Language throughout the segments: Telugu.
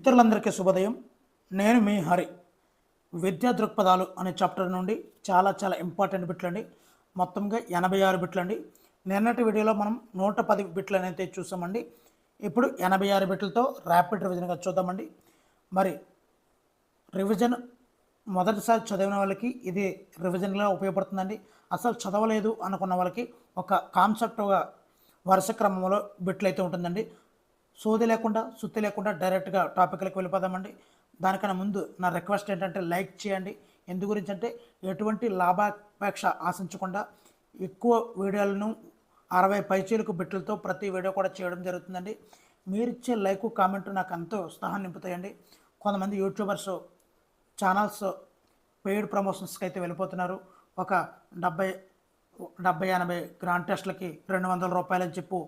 మిత్రులందరికీ శుభోదయం. నేను మీ హరి. విద్యా దృక్పథాలు అనే చాప్టర్ నుండి చాలా ఇంపార్టెంట్ బిట్లండి. మొత్తంగా 86 బిట్లండి. నిన్నటి వీడియోలో మనం 110 బిట్లు అయితే చూసామండి. ఇప్పుడు 86 బిట్లతో ర్యాపిడ్ రివిజన్గా చూద్దామండి. మరి రివిజన్ మొదటిసారి చదివిన వాళ్ళకి ఇది రివిజన్గా ఉపయోగపడుతుందండి. అసలు చదవలేదు అనుకున్న వాళ్ళకి ఒక కాన్సెప్ట్గా వరుస క్రమంలో బిట్లు అయితే ఉంటుందండి. సోది లేకుండా సుత్తి లేకుండా డైరెక్ట్గా టాపిక్లకు వెళ్ళిపోదామండి. దానికన్నా ముందు నా రిక్వెస్ట్ ఏంటంటే లైక్ చేయండి. ఎందు గురించి అంటే ఎటువంటి లాభాపేక్ష ఆశించకుండా ఎక్కువ వీడియోలను 60 పైచీలకు బిట్లతో ప్రతి వీడియో కూడా చేయడం జరుగుతుందండి. మీరిచ్చే లైక్ కామెంట్ నాకు ఎంతో ఉత్సాహాన్ని నింపుతాయండి. కొంతమంది యూట్యూబర్స్ ఛానల్స్ పెయిడ్ ప్రమోషన్స్కి అయితే వెళ్ళిపోతున్నారు. ఒక 70-80 గ్రాండ్ టెస్ట్లకి 200 రూపాయలు అని చెప్పు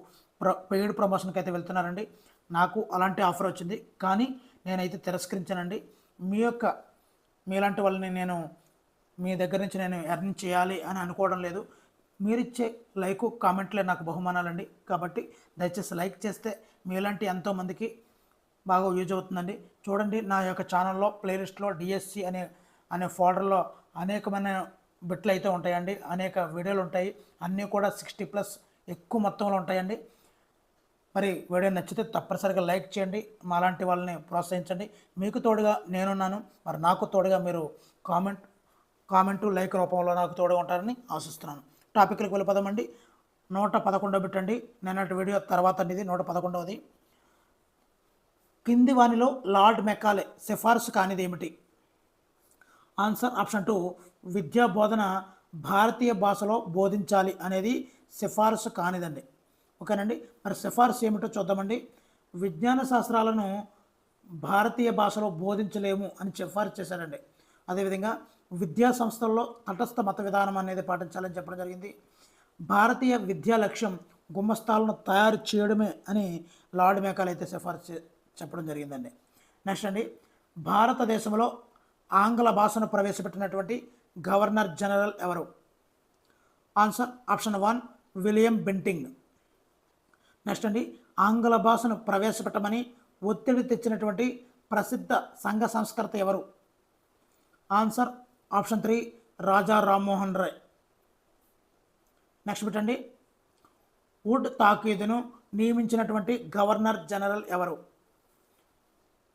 పెయిడ్ ప్రమోషన్కి అయితే వెళ్తున్నారండి. నాకు అలాంటి ఆఫర్ వచ్చింది, కానీ నేనైతే తిరస్కరించానండి. మీలాంటి వాళ్ళని నేను మీ దగ్గర నుంచి నేను ఎర్న్ చేయాలి అని అనుకోవడం లేదు. మీరిచ్చే లైక్ కామెంట్లే నాకు బహుమానాలండి. కాబట్టి దయచేసి లైక్ చేస్తే మీలాంటి ఎంతోమందికి బాగా యూజ్ అవుతుందండి. చూడండి, నా యొక్క ఛానల్లో ప్లేలిస్ట్లో డిఎస్సి అనే ఫోల్డర్లో అనేకమైన బిట్లు అయితే ఉంటాయండి. అనేక వీడియోలు ఉంటాయి. అన్నీ కూడా 60+ ఎక్కువ మొత్తంలో ఉంటాయండి. మరి వీడియో నచ్చితే తప్పనిసరిగా లైక్ చేయండి. మాలాంటి వాళ్ళని ప్రోత్సహించండి. మీకు తోడుగా నేనున్నాను. మరి నాకు తోడుగా మీరు కామెంటు లైక్ రూపంలో నాకు తోడుగా ఉంటారని ఆశిస్తున్నాను. టాపిక్లకు వెళ్ళిపోదామండి. 111 బిట్ అండి. నిన్నటి వీడియో తర్వాత ఇది 111ది. కింది వానిలో లార్డ్ మెకాలే సిఫార్సు కానిది ఏమిటి? ఆన్సర్ ఆప్షన్ 2 విద్యా బోధన భారతీయ భాషలో బోధించాలి అనేది సిఫార్సు కానిదండి. ఓకేనండి. మరి సిఫార్సు ఏమిటో చూద్దామండి. విజ్ఞాన శాస్త్రాలను భారతీయ భాషలో బోధించలేము అని సిఫార్సు చేశారండి. అదేవిధంగా విద్యా సంస్థల్లో తటస్థ మత విధానం అనేది పాటించాలని చెప్పడం జరిగింది. భారతీయ విద్యా లక్ష్యం గుమ్మస్తాలను తయారు చేయడమే అని లార్డ్ మెకాలే అయితే సిఫార్సు చెప్పడం జరిగిందండి. నెక్స్ట్ అండి, భారతదేశంలో ఆంగ్ల భాషను ప్రవేశపెట్టినటువంటి గవర్నర్ జనరల్ ఎవరు? Answer option 1 William Bentinck. Next అండి, ఆంగ్ల భాషను ప్రవేశపెట్టమని ఒత్తిడి తెచ్చినటువంటి ప్రసిద్ధ సంఘ సంస్కర్త ఎవరు? Answer option 3 Raja Rammohan Roy. Next పెట్టండి, వుడ్ తాకీదును నియమించినటువంటి గవర్నర్ జనరల్ ఎవరు?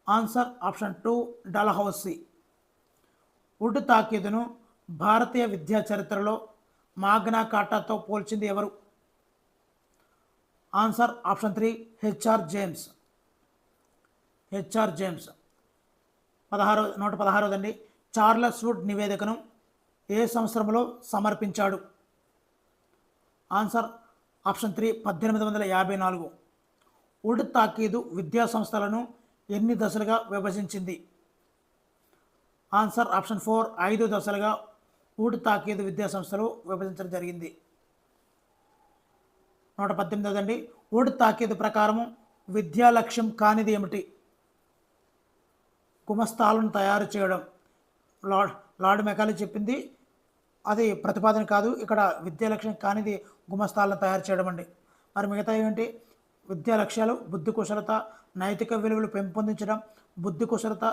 Answer option 2 Dalhousie. వుడ్ తాకీదును భారతీయ విద్యా చరిత్రలో మాగ్నా కార్టాతో పోల్చింది ఎవరు? Answer option 3 HR James. 116దండి. చార్లెస్ వుడ్ నివేదికను ఏ సంవత్సరంలో సమర్పించాడు? Answer option 3 1854. వుడ్ తాకీదు విద్యా సంస్థలను ఎన్ని దశలుగా విభజించింది? ఆన్సర్ ఆప్షన్ 4 5 దశలుగా వుడ్ తాకీదు విద్యా సంస్థలు విభజించడం జరిగింది. 118దండి. వుడ్ తాకీదు ప్రకారము విద్యా లక్ష్యం కానిది ఏమిటి? గుమస్తాలను తయారు చేయడం. లార్డ్ మెకాలే చెప్పింది అది ప్రతిపాదన కాదు. ఇక్కడ విద్యా లక్ష్యం కానిది గుమస్తాలను తయారు చేయడం అండి. మరి మిగతా ఏంటి? విద్యా లక్ష్యాలు బుద్ధి కుశలత, నైతిక విలువలు పెంపొందించడం, బుద్ధి కుశలత,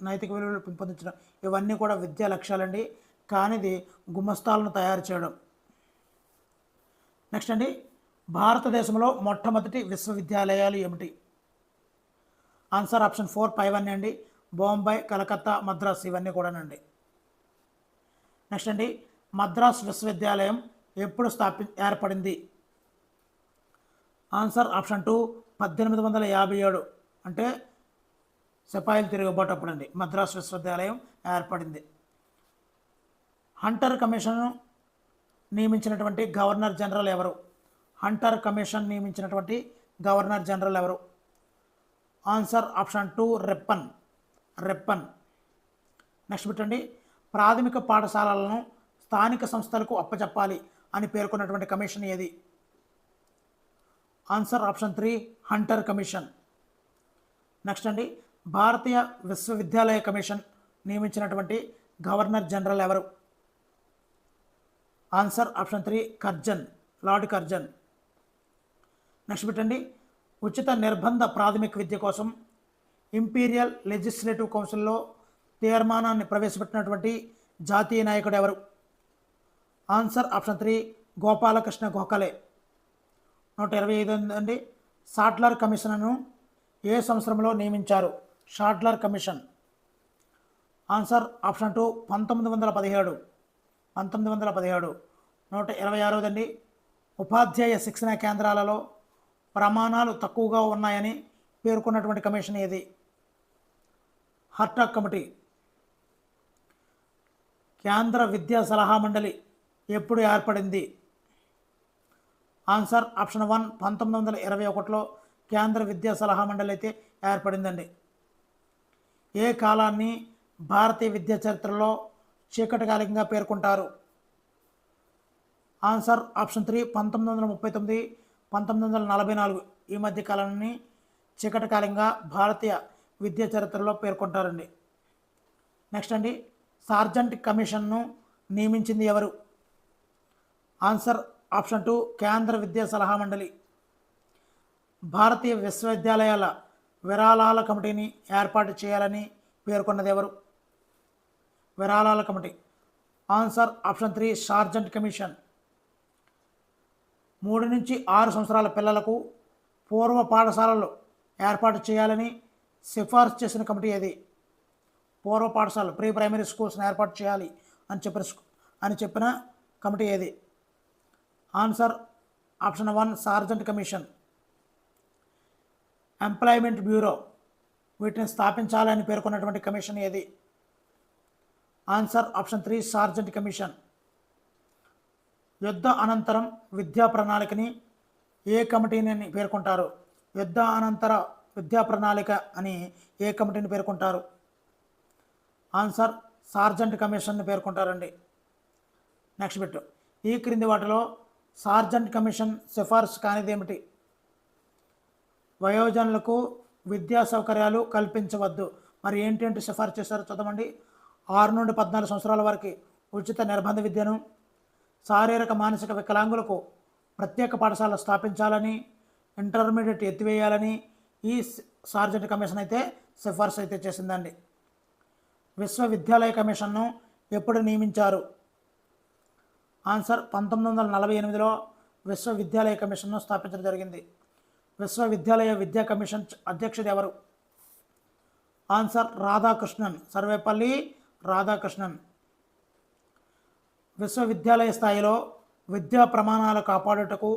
నైతిక విలువలు పెంపొందించడం, ఇవన్నీ కూడా విద్యా లక్ష్యాలండి. కానిది గుమస్తాలను తయారు చేయడం. నెక్స్ట్ అండి, భారతదేశంలో మొట్టమొదటి విశ్వవిద్యాలయాలు ఏమిటి? ఆన్సర్ ఆప్షన్ 4 పైవన్నీ అండి. బొంబాయి, కలకత్తా, మద్రాస్ ఇవన్నీ కూడానండి. నెక్స్ట్ అండి, మద్రాస్ విశ్వవిద్యాలయం ఎప్పుడు ఏర్పడింది? Answer option 2 1857. అంటే సిపాయిలు తిరుగుబాటు అప్పుడండి మద్రాస్ విశ్వవిద్యాలయం ఏర్పడింది. హంటర్ కమిషన్ను నియమించినటువంటి గవర్నర్ జనరల్ ఎవరు? హంటర్ కమిషన్ నియమించినటువంటి గవర్నర్ జనరల్ ఎవరు? Answer option 2 Ripon. నెక్స్ట్ పెట్టండి, ప్రాథమిక పాఠశాలలను స్థానిక సంస్థలకు అప్పచెప్పాలి అని పేర్కొన్నటువంటి కమిషన్ ఏది? Answer option 3 Hunter commission. Next అండి, భారతీయ విశ్వవిద్యాలయ కమిషన్ నియమించినటువంటి గవర్నర్ జనరల్ ఎవరు? Answer option 3 lord Curzon. Next పెట్టండి, ఉచిత నిర్బంధ ప్రాథమిక విద్య కోసం ఇంపీరియల్ లెజిస్లేటివ్ కౌన్సిల్లో తీర్మానాన్ని ప్రవేశపెట్టినటువంటి జాతీయ నాయకుడు ఎవరు? Answer option 3 Gopalakrishna Gokhale. 125 అండి. సాట్లర్ కమిషన్ను ఏ సంవత్సరంలో నియమించారు? షాట్లర్ కమిషన్. Answer option 2 1917. 1917. 126 అండి. ఉపాధ్యాయ శిక్షణ కేంద్రాలలో ప్రమాణాలు తక్కువగా ఉన్నాయని పేర్కొన్నటువంటి కమిషన్ ఏది? హర్టాగ్ కమిటీ. కేంద్ర విద్యా సలహా మండలి ఎప్పుడు ఏర్పడింది? ఆన్సర్ ఆప్షన్ 1 1921లో కేంద్ర విద్యా సలహా మండలి అయితే ఏర్పడిందండి. ఏ కాలాన్ని భారతీయ విద్యా చరిత్రలో చీకటి కాలంగా పేర్కొంటారు? ఆన్సర్ ఆప్షన్ 3 1939 1944 ఈ మధ్య కాలాన్ని చీకటి కాలంగా భారతీయ విద్యా చరిత్రలో పేర్కొంటారండి. నెక్స్ట్ అండి, సార్జెంట్ కమిషన్ను నియమించింది ఎవరు? ఆన్సర్ ఆప్షన్ 2 కేంద్ర విద్యా సలహా మండలి. భారతీయ విశ్వవిద్యాలయాల విరాళాల కమిటీని ఏర్పాటు చేయాలని పేర్కొన్నది ఎవరు? విరాళాల committee. Answer option 3 Sargent commission. 3 నుంచి 6 సంవత్సరాల పిల్లలకు పూర్వ పాఠశాలలు ఏర్పాటు చేయాలని సిఫార్సు చేసిన కమిటీ ఏది? పూర్వ పాఠశాల ప్రీ ప్రైమరీ స్కూల్స్ని ఏర్పాటు చేయాలి అని చెప్పిన కమిటీ ఏది? Answer option 1 Sargent commission. Employment bureau వీటిని స్థాపించాలని పేర్కొన్నటువంటి కమిషన్ ఏది? Answer option 3 Sargent commission. యుద్ధ అనంతరం విద్యా ప్రణాళికని ఏ కమిటీని పేర్కొంటారు? యుద్ధ అనంతర విద్యా ప్రణాళిక అని ఏ కమిటీని పేర్కొంటారు? ఆన్సర్ సార్జెంట్ కమిషన్ని పేర్కొంటారండి. నెక్స్ట్ బిట్, ఈ క్రింది వాటిలో సార్జెంట్ కమిషన్ సిఫార్సు కానిది ఏమిటి? వయోజనులకు విద్యా సౌకర్యాలు కల్పించవద్దు. మరి ఏంటి సిఫార్సు చేశారో చదవండి. 6 నుండి 14 సంవత్సరాల వరకు ఉచిత నిర్బంధ విద్యను, శారీరక మానసిక వికలాంగులకు ప్రత్యేక పాఠశాల స్థాపించాలని, ఇంటర్మీడియట్ ఎత్తివేయాలని ఈ సార్జెంట్ కమిషన్ అయితే సిఫార్సు అయితే చేసిందండి. విశ్వవిద్యాలయ కమిషన్ను ఎప్పుడు నియమించారు? ఆన్సర్ 1948లో విశ్వవిద్యాలయ కమిషన్ను స్థాపించడం జరిగింది. విశ్వవిద్యాలయ విద్యా కమిషన్ అధ్యక్షుడు ఎవరు? ఆన్సర్ రాధాకృష్ణన్, సర్వేపల్లి రాధాకృష్ణన్. విశ్వవిద్యాలయ స్థాయిలో విద్యా ప్రమాణాలు కాపాడుటకు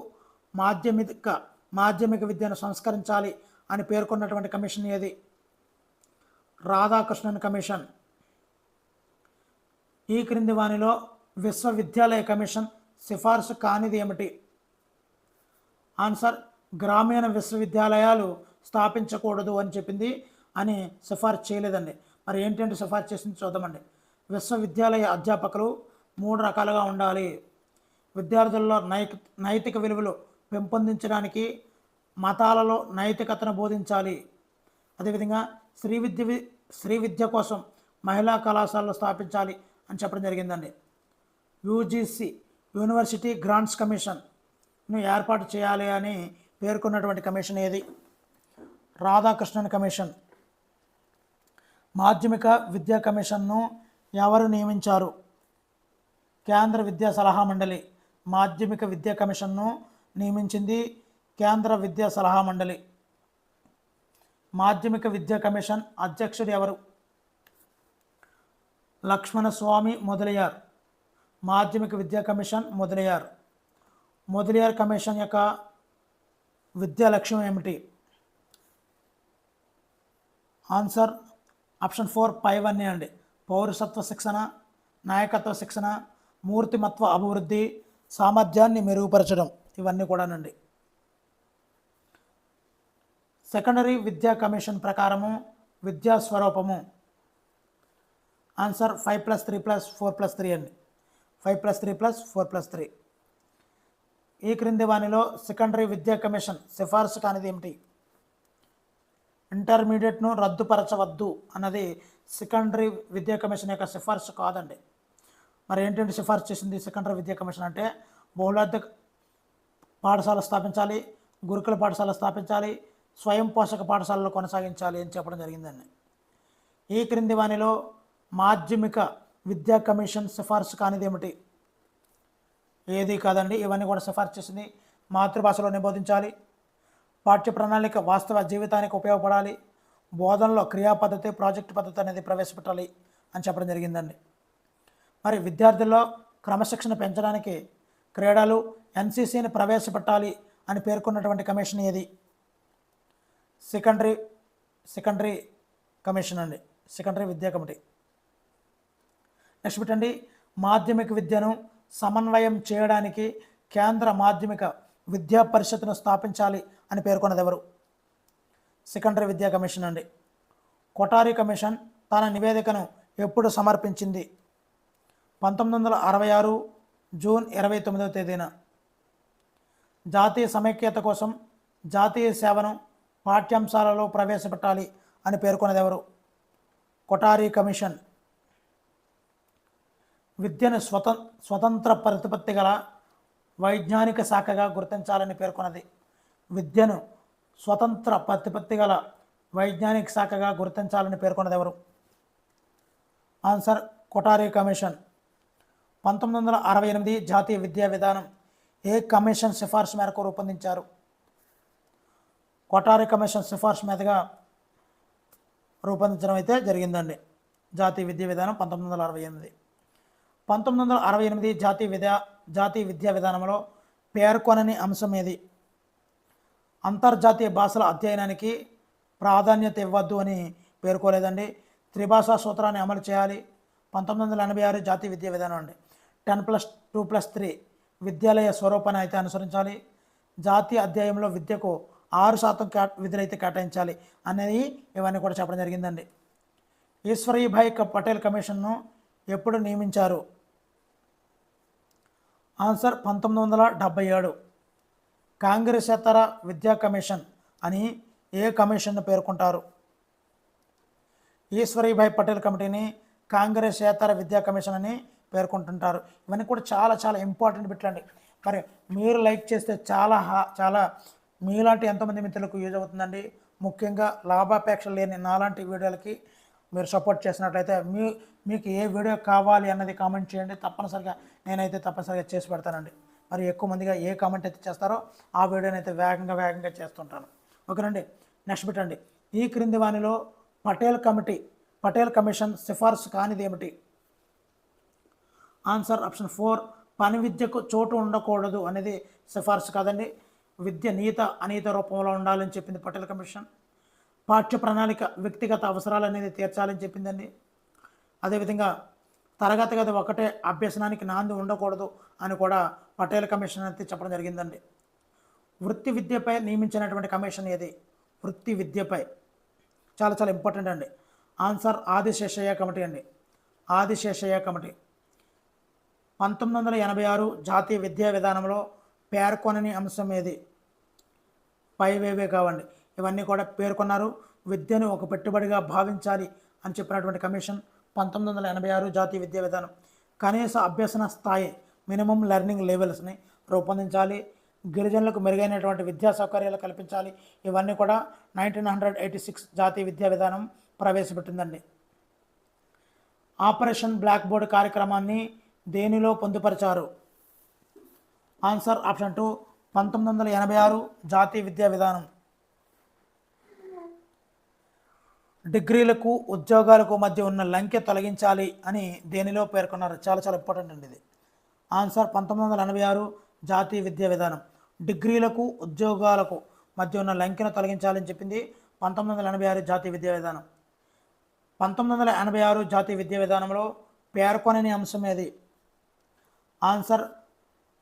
మాధ్యమిక విద్యను సంస్కరించాలి అని పేర్కొన్నటువంటి కమిషన్ ఏది? రాధాకృష్ణన్ కమిషన్. ఈ క్రింది వానిలో విశ్వవిద్యాలయ కమిషన్ సిఫార్సు కానిది ఏమిటి? ఆన్సర్ గ్రామీణ విశ్వవిద్యాలయాలు స్థాపించకూడదు అని చెప్పింది, అని సిఫార్సు చేయలేదండి. మరి ఏంటంటే సిఫార్సు చేసింది చూద్దామండి. విశ్వవిద్యాలయ అధ్యాపకులు 3 రకాలుగా ఉండాలి. విద్యార్థుల్లో నైతిక విలువలు పెంపొందించడానికి మతాలలో నైతికతను బోధించాలి. అదేవిధంగా స్త్రీ విద్య కోసం మహిళా కళాశాలలు స్థాపించాలి అని చెప్పడం జరిగిందండి. యూజీసీ యూనివర్సిటీ గ్రాంట్స్ కమిషన్ను ఏర్పాటు చేయాలి అని పేర్కొన్నటువంటి కమిషన్ ఏది? రాధాకృష్ణన్ కమిషన్. మాధ్యమిక విద్యా కమిషన్ను ఎవరు నియమించారు? కేంద్ర విద్యా సలహా మండలి. మాధ్యమిక విద్యా కమిషన్ను నియమించింది కేంద్ర విద్యా సలహా మండలి. మాధ్యమిక విద్యా కమిషన్ అధ్యక్షుడు ఎవరు? లక్ష్మణస్వామి మొదలియార్. మాధ్యమిక విద్యా కమిషన్ మొదలియార్ కమిషన్ యొక్క విద్యా లక్ష్యం ఏమిటి? ఆన్సర్ ఆప్షన్ 4 పైవన్నీ అండి. పౌరసత్వ శిక్షణ, నాయకత్వ శిక్షణ, మూర్తిమత్వ అభివృద్ధి, సామర్థ్యాన్ని మెరుగుపరచడం, ఇవన్నీ కూడానండి. సెకండరీ విద్యా కమిషన్ ప్రకారము విద్యా స్వరూపము. ఆన్సర్ 5+3+4+3 అండి. 5+3+4+3. ఈ క్రింది వానిలో సెకండరీ విద్యా కమిషన్ సిఫార్సు కానిది ఏమిటి? ఇంటర్మీడియట్ను రద్దుపరచవద్దు అన్నది సెకండరీ విద్యా కమిషన్ యొక్క సిఫార్సు కాదండి. మరి ఏంటంటే సిఫార్సు చేసింది సెకండరీ విద్యా కమిషన్ అంటే బహుళార్థ పాఠశాల స్థాపించాలి, గురుకుల పాఠశాల స్థాపించాలి, స్వయం పోషక పాఠశాలలో కొనసాగించాలి అని చెప్పడం జరిగిందండి. ఈ క్రింది వానిలో మాధ్యమిక విద్యా కమిషన్ సిఫార్సు కానిది ఏమిటి? ఏది కాదండి, ఇవన్నీ కూడా సిఫార్సు చేసింది. మాతృభాషలోనే బోధించాలి, పాఠ్య ప్రణాళిక వాస్తవ జీవితానికి ఉపయోగపడాలి, బోధనలో క్రియా పద్ధతి ప్రాజెక్ట్ పద్ధతి అనేది ప్రవేశపెట్టాలి అని చెప్పడం జరిగిందండి. మరి విద్యార్థుల్లో క్రమశిక్షణ పెంచడానికి క్రీడలు ఎన్సీసీని ప్రవేశపెట్టాలి అని పేర్కొన్నటువంటి కమిషన్ ఏది? సెకండరీ కమిషన్ అండి, సెకండరీ విద్యా కమిటీ. నెక్స్ట్ పెట్టండి, మాధ్యమిక విద్యను సమన్వయం చేయడానికి కేంద్ర మాధ్యమిక విద్యా పరిషత్తును స్థాపించాలి అని పేర్కొన్నది ఎవరు? సెకండరీ విద్యా కమిషన్ అండి. కొఠారి కమిషన్ తన నివేదికను ఎప్పుడు సమర్పించింది? 1966 జూన్ 29వ తేదీన. జాతీయ సమైక్యత కోసం జాతీయ సేవను పాఠ్యాంశాలలో ప్రవేశపెట్టాలి అని పేర్కొన్నది ఎవరు? కొఠారి కమిషన్. విద్యను స్వతంత్ర ప్రతిపత్తి గల వైజ్ఞానిక శాఖగా గుర్తించాలని పేర్కొన్నది. విద్యను స్వతంత్ర ప్రతిపత్తి గల వైజ్ఞానిక శాఖగా గుర్తించాలని పేర్కొన్నది ఎవరు? Answer Kothari commission. 1968 జాతీయ విద్యా విధానం ఏ కమిషన్ సిఫార్సు మేరకు రూపొందించారు? కొఠారి కమిషన్ సిఫార్సు మీదుగా రూపొందించడం అయితే జరిగిందండి. జాతీయ విద్యా విధానం 1968. 1968 జాతీయ విద్యా విధానంలో పేర్కొనని అంశం ఏది? అంతర్జాతీయ భాషల అధ్యయనానికి ప్రాధాన్యత ఇవ్వద్దు అని పేర్కోలేదండి. త్రిభాషా సూత్రాన్ని అమలు చేయాలి. 1986 జాతీయ విద్యా విధానం అండి. 10+2+3 విద్యాలయ స్వరూపాన్ని అయితే అనుసరించాలి. జాతీయ అధ్యాయంలో విద్యకు 6% విధులైతే కేటాయించాలి అనేది ఇవన్నీ కూడా చెప్పడం జరిగిందండి. ఈశ్వరీభాయ్ పటేల్ కమిషన్ను ఎప్పుడు నియమించారు? ఆన్సర్ 1977. కాంగ్రెసేతర విద్యా కమిషన్ అని ఏ కమిషన్ను పేర్కొంటారు? ఈశ్వరీభాయ్ పటేల్ కమిటీని కాంగ్రెసేతర విద్యా కమిషన్ అని పేర్కొంటుంటారు. ఇవన్నీ కూడా చాలా చాలా ఇంపార్టెంట్ బిట్లండి. మరి మీరు లైక్ చేస్తే చాలా మీలాంటి ఎంతోమంది మిత్రులకు యూజ్ అవుతుందండి. ముఖ్యంగా లాభాపేక్ష లేని నాలాంటి వీడియోలకి మీరు సపోర్ట్ చేసినట్లయితే మీకు ఏ వీడియో కావాలి అన్నది కామెంట్ చేయండి. నేనైతే తప్పనిసరిగా చేసి పెడతానండి. మరి ఎక్కువ మందిగా ఏ కామెంట్ అయితే చేస్తారో ఆ వీడియోని అయితే వేగంగా చేస్తుంటాను. ఓకేనండి. నెక్స్ట్ పెట్టండి, ఈ క్రింది వానిలో పటేల్ కమిషన్ సిఫార్సు కానిది ఏమిటి? ఆన్సర్ ఆప్షన్ 4 పని విద్యకు చోటు ఉండకూడదు అనేది సిఫార్సు కాదండి. విద్య అనీత రూపంలో ఉండాలని చెప్పింది పటేల్ కమిషన్. పాఠ్య ప్రణాళిక వ్యక్తిగత అవసరాలు అనేది తీర్చాలని చెప్పిందండి. అదేవిధంగా తరగతి గది ఒకటే అభ్యసనానికి నాంది ఉండకూడదు అని కూడా పటేల్ కమిషన్ అయితే చెప్పడం జరిగిందండి. వృత్తి విద్యపై నియమించినటువంటి కమిషన్ ఏది? వృత్తి విద్యపై చాలా చాలా ఇంపార్టెంట్ అండి. ఆన్సర్ ఆదిశేషయ్య కమిటీ అండి. ఆదిశేషయ్య కమిటీ. 1986 జాతీయ విద్యా విధానంలో పేర్కొనని అంశం ఏది? పైవేవే కావండి, ఇవన్నీ కూడా పేర్కొన్నారు. విద్యను ఒక పెట్టుబడిగా భావించాలి అని చెప్పినటువంటి కమిషన్ 1986 జాతీయ విద్యా విధానం. కనీస అభ్యసన స్థాయి మినిమం లెర్నింగ్ లెవెల్స్ని రూపొందించాలి. గిరిజనులకు మెరుగైనటువంటి విద్యా సౌకర్యాలు కల్పించాలి. ఇవన్నీ కూడా 1986 జాతీయ విద్యా విధానం ప్రవేశపెట్టిందండి. ఆపరేషన్ బ్లాక్ బోర్డ్ కార్యక్రమాన్ని దేనిలో పొందుపరిచారు? ఆన్సర్ ఆప్షన్ 2 1986 జాతీయ విద్యా విధానం. డిగ్రీలకు ఉద్యోగాలకు మధ్య ఉన్న లంకె తొలగించాలి అని దేనిలో పేర్కొన్నారు? చాలా చాలా ఇంపార్టెంట్ అండి ఇది. ఆన్సర్ 1986 జాతీయ విద్యా విధానం. డిగ్రీలకు ఉద్యోగాలకు మధ్య ఉన్న లంకెను తొలగించాలని చెప్పింది 1986 జాతీయ విద్యా విధానం. 1986 జాతీయ విద్యా విధానంలో పేర్కొనని అంశం ఏది? ఆన్సర్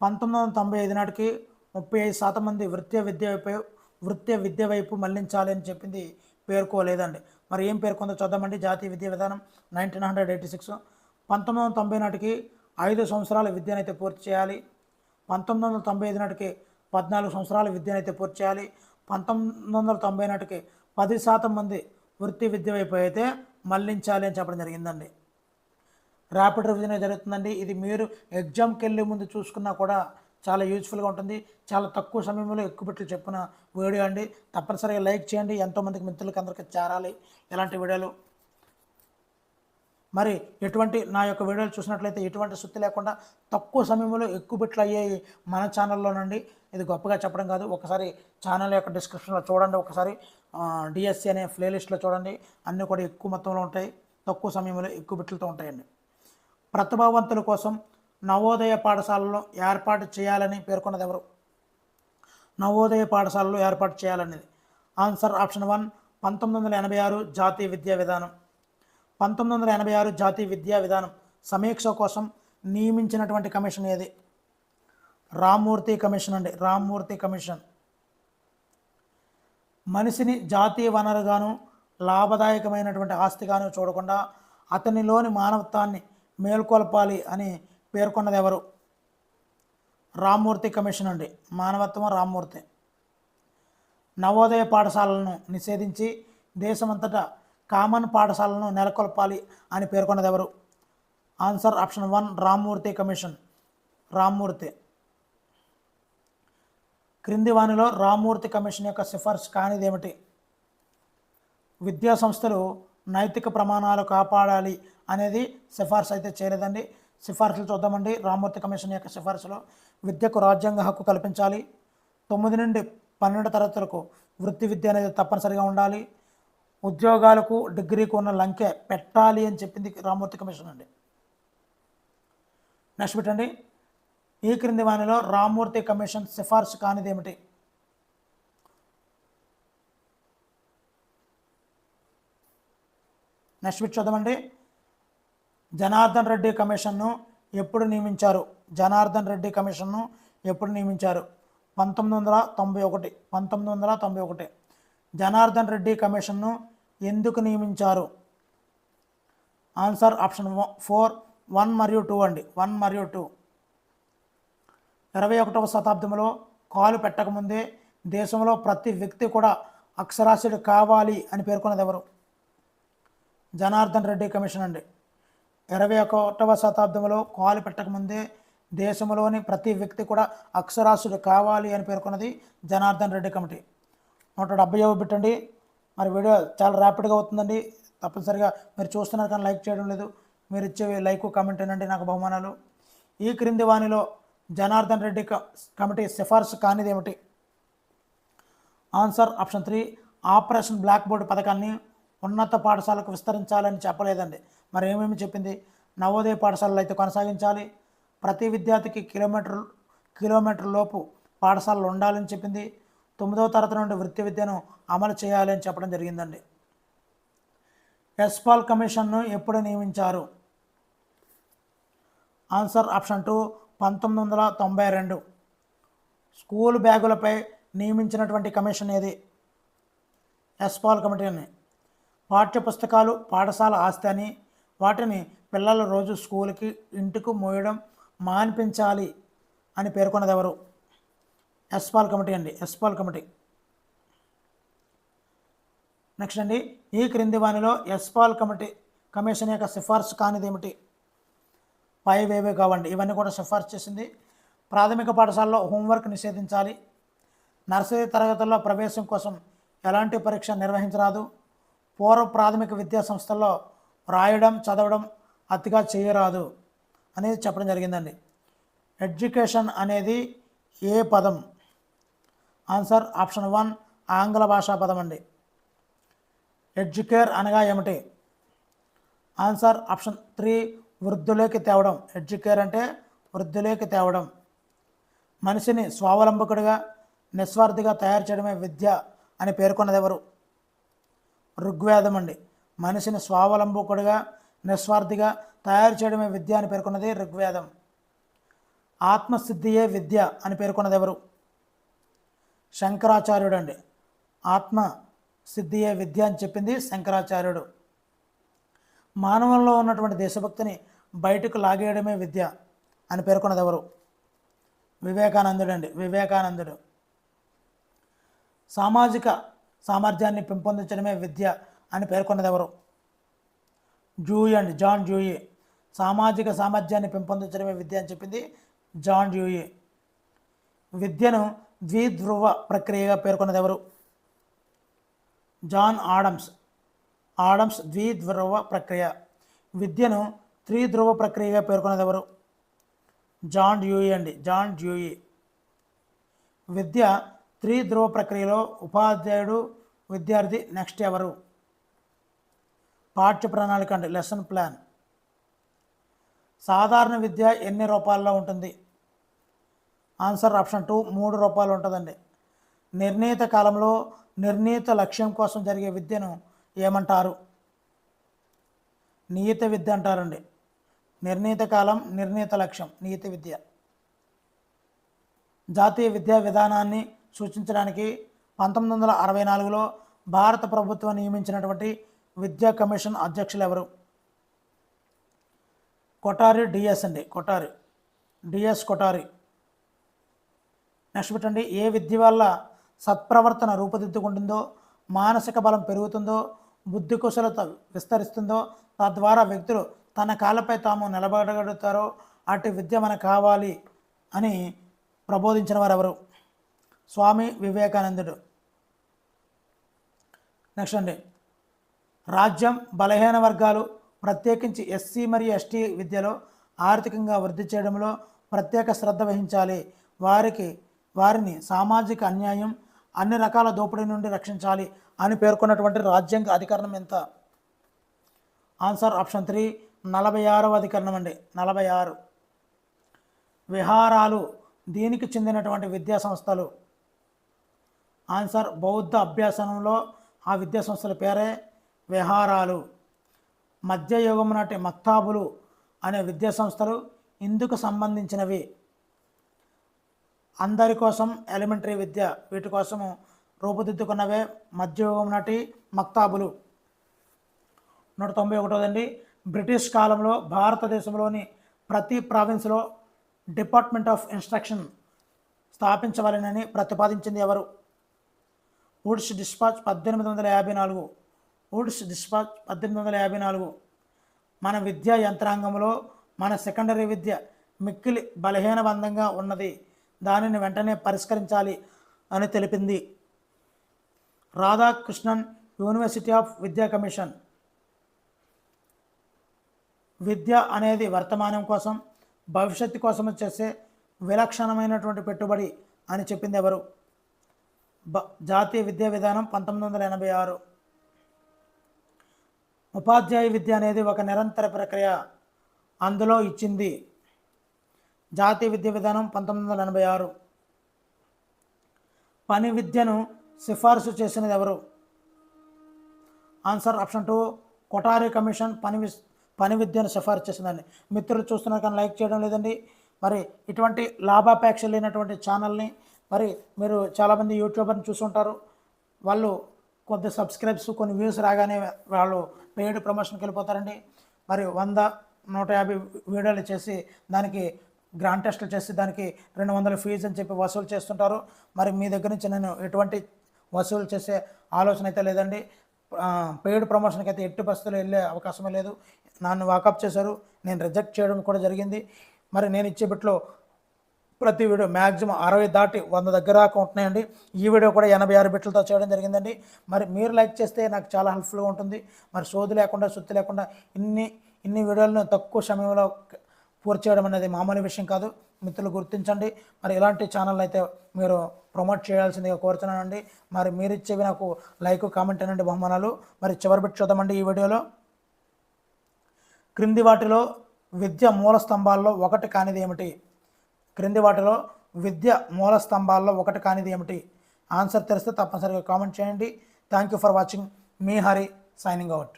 1995 నాటికి 35% మంది వృత్తి విద్య వైపు మళ్లించాలి అని చెప్పింది పేర్కోలేదండి. మరి ఏం పేర్కొందో చూద్దామండి. జాతీయ విద్యా విధానం 1986. 1990 నాటికి 5 సంవత్సరాల విద్యనైతే పూర్తి చేయాలి. 1995 నాటికి 14 సంవత్సరాల విద్యనైతే పూర్తి చేయాలి. 1990 నాటికి 10% మంది వృత్తి విద్య వైపు అయితే మళ్లించాలి అని చెప్పడం జరిగిందండి. ర్యాపిడ్ రివిజన్ జరుగుతుందండి. ఇది మీరు ఎగ్జామ్కి వెళ్ళే ముందు చూసుకున్నా కూడా చాలా యూజ్ఫుల్గా ఉంటుంది. చాలా తక్కువ సమయంలో ఎక్కువ బిట్లు చెప్పిన వీడియో అండి. తప్పనిసరిగా లైక్ చేయండి, ఎంతోమందికి మిత్రులకి అందరికీ చేరాలి ఇలాంటి వీడియోలు. మరి ఎటువంటి నా యొక్క వీడియోలు చూసినట్లయితే ఎటువంటి సుత్తి లేకుండా తక్కువ సమయంలో ఎక్కువ బిట్లు అయ్యాయి మన ఛానల్లోనండి. ఇది గొప్పగా చెప్పడం కాదు. ఒకసారి ఛానల్ యొక్క డిస్క్రిప్షన్లో చూడండి, ఒకసారి డిఎస్సి అనే ప్లేలిస్ట్లో చూడండి. అన్నీ కూడా ఎక్కువ మొత్తంలో ఉంటాయి, తక్కువ సమయంలో ఎక్కువ బిట్లతో ఉంటాయండి. ప్రతిభావంతుల కోసం నవోదయ పాఠశాలలో ఏర్పాటు చేయాలని పేర్కొన్నది ఎవరు? నవోదయ పాఠశాలలో ఏర్పాటు చేయాలనేది ఆన్సర్ ఆప్షన్ 1 1986 జాతీయ విద్యా విధానం. 1986 జాతీయ విద్యా విధానం సమీక్ష కోసం నియమించినటువంటి కమిషన్ ఏది? రామ్మూర్తి కమిషన్ అండి, రామ్మూర్తి కమిషన్. మనిషిని జాతీయ వనరుగాను లాభదాయకమైనటువంటి ఆస్తిగాను చూడకుండా అతనిలోని మానవత్వాన్ని మేల్కొల్పాలి అని పేర్కొన్నది ఎవరు? రామ్మూర్తి కమిషన్ అండి, మానవత్వం రామ్మూర్తి. నవోదయ పాఠశాలను నిషేధించి దేశమంతటా కామన్ పాఠశాలను నెలకొల్పాలి అని పేర్కొన్నది ఎవరు? Answer option 1 Rammurthy commission, Rammurthy. క్రింది వానిలో రామ్మూర్తి కమిషన్ యొక్క సిఫార్సు కానిది ఏమిటి? విద్యా సంస్థలు నైతిక ప్రమాణాలు కాపాడాలి అనేది సిఫార్సు అయితే చేయలేదండి. సిఫార్సులు చూద్దామండి. రామ్మూర్తి కమిషన్ యొక్క సిఫార్సులో విద్యకు రాజ్యాంగ హక్కు కల్పించాలి, 9 నుండి 12 తరగతులకు వృత్తి విద్య అనేది తప్పనిసరిగా ఉండాలి, ఉద్యోగాలకు డిగ్రీకి ఉన్న లంకె పెట్టాలి అని చెప్పింది రామ్మూర్తి కమిషన్ అండి. నెక్స్ట్ పెట్టండి, ఈ క్రింది వానిలో రామ్మూర్తి కమిషన్ సిఫార్సు కానిది ఏమిటి? నెక్స్ట్ బిట్ చూద్దామండి. జనార్దన్ రెడ్డి కమిషన్ను ఎప్పుడు నియమించారు? జనార్దన్ రెడ్డి కమిషన్ను ఎప్పుడు నియమించారు? 1991. 1991. జనార్దన్ రెడ్డి కమిషన్ను ఎందుకు నియమించారు? ఆన్సర్ ఆప్షన్ 4 1 మరియు 2 అండి, 1 మరియు 2. 21వ శతాబ్దంలో కాలు పెట్టకముందే దేశంలో ప్రతి వ్యక్తి కూడా అక్షరాస్యుడు కావాలి అని పేర్కొన్నది ఎవరు? జనార్దన్ రెడ్డి కమిషన్ అండి. 21వ శతాబ్దంలో కాలు పెట్టకముందే దేశంలోని ప్రతి వ్యక్తి కూడా అక్షరాస్యుడు కావాలి అని పేర్కొన్నది జనార్దన్ రెడ్డి కమిటీ. 170వ బిట్ అండి. మరి వీడియో చాలా ర్యాపిడ్గా అవుతుందండి. తప్పనిసరిగా మీరు చూస్తున్నారు కానీ లైక్ చేయడం లేదు. మీరు ఇచ్చే లైక్ కామెంట్ ఏనండి నాకు బహుమానాలు. ఈ క్రింది వానిలో జనార్దన్ రెడ్డి కమిటీ సిఫార్సు కానిది ఏమిటి? Answer option 3 operation blackboard పథకాన్ని ఉన్నత పాఠశాలకు విస్తరించాలని చెప్పలేదండి. మరి ఏమేమి చెప్పింది? నవోదయ పాఠశాలలు అయితే కొనసాగించాలి, ప్రతి విద్యార్థికి కిలోమీటర్ లోపు పాఠశాలలు ఉండాలని చెప్పింది, 9వ తరగతి నుండి వృత్తి విద్యను అమలు చేయాలి అని చెప్పడం జరిగిందండి. యశ్పాల్ కమిషన్ను ఎప్పుడు నియమించారు? Answer option 2 1992. స్కూల్ బ్యాగులపై నియమించినటువంటి కమిషన్ ఏది? యశ్పాల్ కమిటీని. పాఠ్యపుస్తకాలు పాఠశాల ఆస్తి అని, వాటిని పిల్లలు రోజు స్కూల్కి ఇంటికి మోయడం మాన్పించాలి అని పేర్కొన్నది ఎవరు? యశ్పాల్ కమిటీ అండి, యశ్పాల్ కమిటీ. నెక్స్ట్ అండి, ఈ క్రింది వానిలో యశ్పాల్ కమిషన్ యొక్క సిఫార్సు కానిది ఏమిటి? పైవేవే కావండి, ఇవన్నీ కూడా సిఫార్సు చేసింది. ప్రాథమిక పాఠశాలలో హోంవర్క్ నిషేధించాలి, నర్సరీ తరగతుల్లో ప్రవేశం కోసం ఎలాంటి పరీక్ష నిర్వహించరాదు, పూర్వ ప్రాథమిక విద్యా సంస్థల్లో రాయడం చదవడం అతిగా చేయరాదు అనేది చెప్పడం జరిగిందండి. ఎడ్యుకేషన్ అనేది ఏ పదం? ఆన్సర్ ఆప్షన్ 1 ఆంగ్ల భాషా పదం అండి. ఎడ్యుకేర్ అనగా ఏమిటి? ఆన్సర్ ఆప్షన్ 3 వృద్ధులోకి తేవడం. ఎడ్యుకేర్ అంటే వృద్ధులోకి తేవడం. మనిషిని స్వావలంబకుడిగా నిస్వార్థిగా తయారు చేయడమే విద్య అని పేర్కొన్నది ఎవరు? ఋగ్వేదం అండి. మనిషిని స్వావలంబకుడిగా నిస్వార్థిగా తయారు చేయడమే విద్య అని పేర్కొన్నది ఋగ్వేదం. ఆత్మసిద్ధియే విద్య అని పేర్కొన్నది ఎవరు? శంకరాచార్యుడు అండి. ఆత్మసిద్ధియే విద్య అని చెప్పింది శంకరాచార్యుడు. మానవంలో ఉన్నటువంటి దేశభక్తిని బయటకు లాగేయడమే విద్య అని పేర్కొన్నది ఎవరు? వివేకానందుడు అండి, వివేకానందుడు. సామాజిక సామర్థ్యాన్ని పెంపొందించడమే విద్య అని పేర్కొన్నది ఎవరు? జూయి అండి, జాన్ జూయి. సామాజిక సామర్థ్యాన్ని పెంపొందించడమే విద్య అని చెప్పింది జాన్ జూయి. విద్యను ద్విధ్రువ ప్రక్రియగా పేర్కొన్నది ఎవరు? John Adams. ఆడమ్స్ ద్విధ్రువ ప్రక్రియ. విద్యను త్రిధ్రువ ప్రక్రియగా పేర్కొన్నది ఎవరు? జాన్ డ్యూయి అండి. John Dewey. విద్య త్రిధ్రువ ప్రక్రియలో ఉపాధ్యాయుడు, విద్యార్థి నెక్స్ట్ ఎవరు? పాఠ్య ప్రణాళిక అండి. Lesson plan. సాధారణ విద్య ఎన్ని రూపాల్లో ఉంటుంది? ఆన్సర్ ఆప్షన్ 2 3 రూపాయలు ఉంటుందండి. నిర్ణీత కాలంలో నిర్ణీత లక్ష్యం కోసం జరిగే విద్యను ఏమంటారు? నియత విద్య అంటారండి. నిర్ణీత కాలం, నిర్ణీత లక్ష్యం నియత విద్య. జాతీయ విద్యా విధానాన్ని సూచించడానికి 1964లో భారత ప్రభుత్వం నియమించినటువంటి విద్యా కమిషన్ అధ్యక్షులు ఎవరు? కొఠారి డిఎస్ అండి. కొఠారి డిఎస్ కొఠారి. నెక్స్ట్ పెట్టండి. ఏ విద్య వల్ల సత్ప్రవర్తన రూపుదిద్దుకుంటుందో, మానసిక బలం పెరుగుతుందో, బుద్ధి కుశలత విస్తరిస్తుందో, తద్వారా వ్యక్తులు తన కాళ్ళపై తాము నిలబడగలుగుతారో అటు విద్య మనకు కావాలి అని ప్రబోధించిన వారు ఎవరు? స్వామి వివేకానందుడు. నెక్స్ట్ అండి. రాజ్యం బలహీన వర్గాలు ప్రత్యేకించి ఎస్సీ మరియు ఎస్టీ విద్యలో ఆర్థికంగా వృద్ధి చేయడంలో ప్రత్యేక శ్రద్ధ వహించాలి. వారిని సామాజిక అన్యాయం, అన్ని రకాల దోపిడీ నుండి రక్షించాలి అని పేర్కొన్నటువంటి రాజ్యాంగ అధికరణం ఎంత? ఆన్సర్ ఆప్షన్ 3 46వ అధికరణం అండి. 46. విహారాలు దీనికి చెందినటువంటి విద్యా సంస్థలు? ఆన్సర్ బౌద్ధ అభ్యాసనంలో ఆ విద్యా సంస్థల పేరే విహారాలు. మధ్యయుగం నాటి మక్తాబులు అనే విద్యా సంస్థలు ఇందుకు సంబంధించినవి? అందరి కోసం ఎలిమెంటరీ విద్య, వీటి కోసము రూపుదిద్దుకున్నవే మధ్యయుగం నాటి మక్తాబులు. 191. బ్రిటిష్ కాలంలో భారతదేశంలోని ప్రతి ప్రావిన్స్లో డిపార్ట్మెంట్ ఆఫ్ ఇన్స్ట్రక్షన్ స్థాపించవాలని ప్రతిపాదించింది ఎవరు? Woods dispatch 1854. Woods dispatch 1854. మన విద్యా యంత్రాంగంలో మన సెకండరీ విద్య మిక్కిలి బలహీనబంధంగా ఉన్నది, దానిని వెంటనే పరిష్కరించాలి అని తెలిపింది. రాధాకృష్ణన్ యూనివర్సిటీ ఆఫ్ విద్యా కమిషన్. విద్య అనేది వర్తమానం కోసం, భవిష్యత్తు కోసం చేసే విలక్షణమైనటువంటి పెట్టుబడి అని చెప్పింది ఎవరు? జాతీయ విద్యా విధానం 1986. ఉపాధ్యాయ విద్య అనేది ఒక నిరంతర ప్రక్రియ, అందులో ఇచ్చింది. జాతీయ విద్యా విధానం 1986. పని విద్యను సిఫార్సు చేసినది ఎవరు? ఆన్సర్ ఆప్షన్ 2 కొఠారి కమిషన్ పని విద్యను సిఫార్సు చేసిందండి. మిత్రులు చూస్తున్నారు కానీ లైక్ చేయడం లేదండి. మరి ఇటువంటి లాభాపేక్ష లేనటువంటి ఛానల్ని మరి మీరు చాలామంది యూట్యూబర్ని చూస్తుంటారు, వాళ్ళు కొద్ది సబ్స్క్రైబ్స్ కొన్ని వ్యూస్ రాగానే వాళ్ళు పెయిడ్ ప్రమోషన్కి వెళ్ళిపోతారండి. మరి 100-150 వీడియోలు చేసి దానికి గ్రాండ్ టెస్టులు చేసి దానికి 200 ఫీజు అని చెప్పి వసూలు చేస్తుంటారు. మరి మీ దగ్గర నుంచి నేను ఎటువంటి వసూలు చేసే ఆలోచన అయితే లేదండి. పెయిడ్ ప్రమోషన్కి అయితే ఎట్టి పరిస్థితుల్లో వెళ్ళే అవకాశమే లేదు. నన్ను వాకప్ చేశారు, నేను రిజెక్ట్ చేయడం కూడా జరిగింది. మరి నేను ఇచ్చే బిట్లో ప్రతి వీడియో మ్యాక్సిమం 60 దాటి 100 దగ్గర దాకా ఉంటున్నాయండి. ఈ వీడియో కూడా 86 బిట్లతో చేయడం జరిగిందండి. మరి మీరు లైక్ చేస్తే నాకు చాలా హెల్ప్ఫుల్గా ఉంటుంది. మరి సోది లేకుండా సుత్తి లేకుండా ఇన్ని వీడియోలను తక్కువ సమయంలో పూర్తి చేయడం అనేది మామూలు విషయం కాదు. మిత్రులు గుర్తించండి. మరి ఇలాంటి ఛానల్ అయితే మీరు ప్రమోట్ చేయాల్సిందిగా కోరుతున్నానండి. మరి మీరు ఇచ్చేవి నాకు లైక్, కామెంట్ అనండి బహుమానాలు. మరి చివరి బిట్ చూద్దామండి ఈ వీడియోలో. క్రింది వాటిలో విద్య మూల స్తంభాల్లో ఒకటి కానిది ఏమిటి? క్రింది వాటిలో విద్య మూల స్తంభాల్లో ఒకటి కానిది ఏమిటి? ఆన్సర్ తెలిస్తే తప్పనిసరిగా కామెంట్ చేయండి. Thank you for watching. Me Hari signing out.